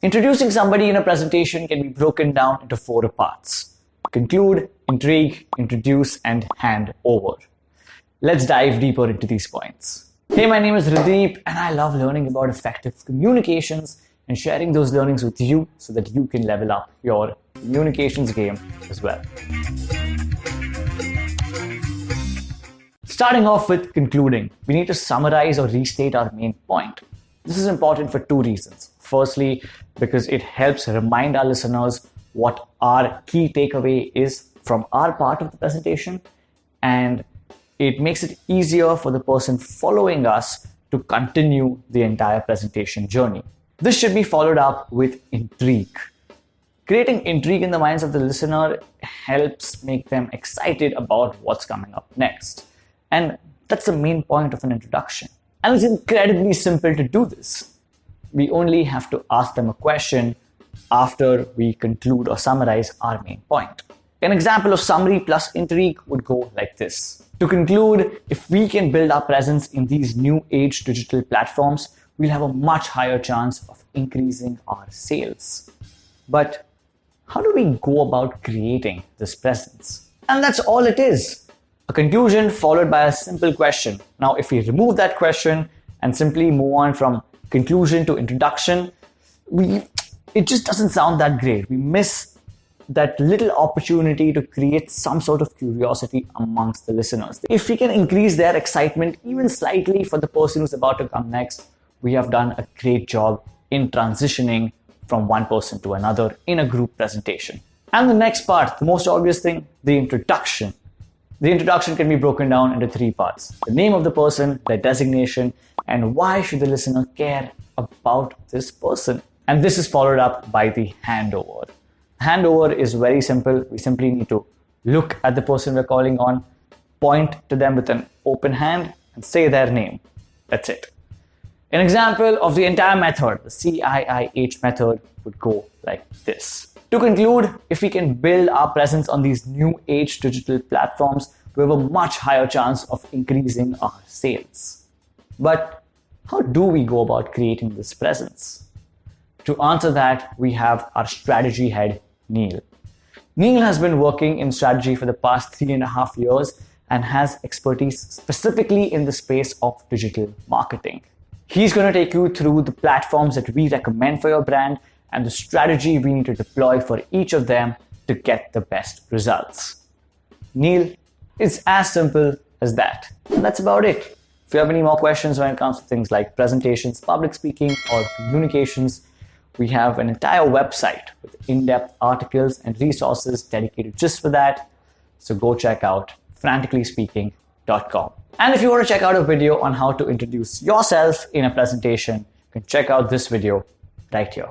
Introducing somebody in a presentation can be broken down into 4 parts: conclude, intrigue, introduce, and hand over. Let's dive deeper into these points. Hey, my name is Hrideep, and I love learning about effective communications and sharing those learnings with you so that you can level up your communications game as well. Starting off with concluding, we need to summarize or restate our main point. This is important for 2 reasons. Firstly, because it helps remind our listeners what our key takeaway is from our part of the presentation, and it makes it easier for the person following us to continue the entire presentation journey. This should be followed up with intrigue. Creating intrigue in the minds of the listener helps make them excited about what's coming up next. And that's the main point of an introduction. And it's incredibly simple to do this. We only have to ask them a question after we conclude or summarize our main point. An example of summary plus intrigue would go like this. To conclude, if we can build our presence in these new age digital platforms, we'll have a much higher chance of increasing our sales. But how do we go about creating this presence? And that's all it is. A conclusion followed by a simple question. Now, if we remove that question and simply move on from conclusion to introduction, it just doesn't sound that great. We miss that little opportunity to create some sort of curiosity amongst the listeners. If we can increase their excitement even slightly for the person who's about to come next, we have done a great job in transitioning from one person to another in a group presentation. And the next part, the most obvious thing, the introduction. The introduction can be broken down into 3 parts: the name of the person, their designation, and why should the listener care about this person. And this is followed up by the handover. Handover is very simple. We simply need to look at the person we're calling on, point to them with an open hand, and say their name. That's it. An example of the entire method, the CIIH method, would go like this. To conclude, if we can build our presence on these new age digital platforms, we have a much higher chance of increasing our sales. But how do we go about creating this presence? To answer that, we have our strategy head, Neil. Neil has been working in strategy for the past 3.5 years and has expertise specifically in the space of digital marketing. He's going to take you through the platforms that we recommend for your brand and the strategy we need to deploy for each of them to get the best results. Neil, it's as simple as that. And that's about it. If you have any more questions when it comes to things like presentations, public speaking, or communications, we have an entire website with in-depth articles and resources dedicated just for that. So go check out franticallyspeaking.com. And if you want to check out a video on how to introduce yourself in a presentation, you can check out this video right here.